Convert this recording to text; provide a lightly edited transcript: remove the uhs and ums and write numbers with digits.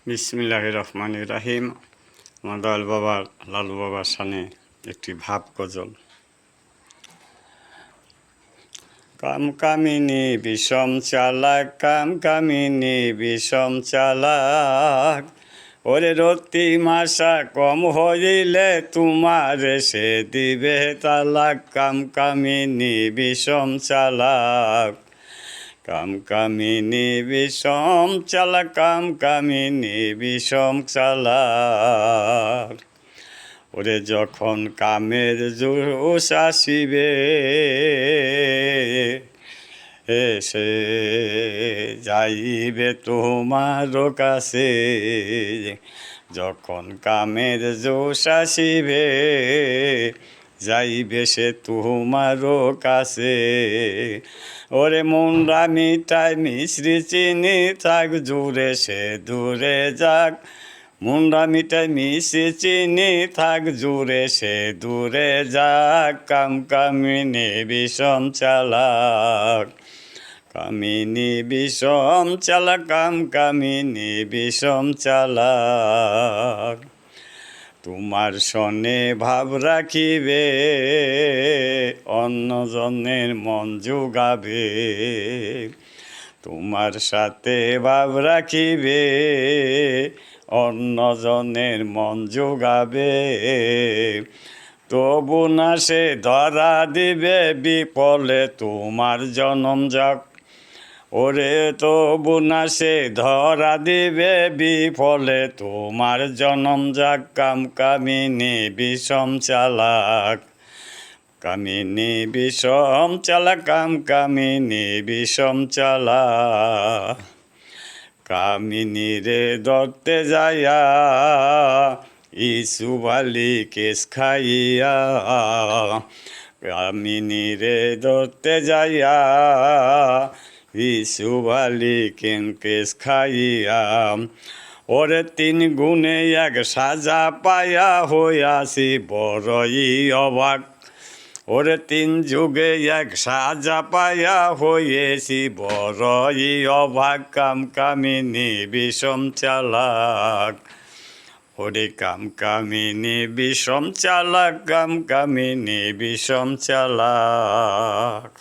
বিসমিল্লাহির রহমানির রহিম। আমার দয়াল বাবার লালু বাবার শানে একটি ভাব গজল। কামকামিনী বিষম চালাক, কামকামিনী বিষম চালাক, ওরে রতি মাসা কম হইলে তোমার সে দিবে তালাক। কামকামিনী বিষম চালাক, কামকামিনী বিষম চালাক, কামকামিনী বিষম চালাক। ওরে যখন কামের জোশ আসিবে এসে যাইবে তোমার কাছে, যখন কামের জোশ আসিবে যাইবে সে তোমার কাছে। ওরে মুন্ডা মিঠাই মিশ্রি চিনি থাক জুড়ে সে দূরে যাক, মুন্ডা মিঠাই মিশে চিনি থাক জুড়ে সে দূরে যাক। কামকামিনী বিষম চালাক, কামিনী বিষম চালাক, কামকামিনী বিষম চালাক। তোমার সনে ভাব রাখিবে অন্যজনের মন যোগাবে, তোমার সাথে ভাব রাখিবে অন্যজনের মন যোগাবে। তবু না সে ধরা দিবে বিফলে তোমার জনম যাক, ওরে তবু না সে ধরা দিবে বিফলে তোমার জনম যাক। কামকামিনী বিষম চালাক, কামিনী বিষম চালাক, কামকামিনী বিষম চালাক। কামিনী রে ধরতে যাইয়া ইসুবালি কেস খাইয়া, কামিনী রে ধরতে যাইয়া ইসুবালি কেস খাইয়া। ওরে 3 গুণে 1 সাজা পাইয়া হইয়াছি বড়ই অবাক, ওরে 3 যুগে 1 সাজা পাইয়া হয়েছি বড়ই অবাক। কামকামিনী বিষম চালাক, ওরে কামকামিনী বিষম চালাক, কামকামিনী বিষম চালাক।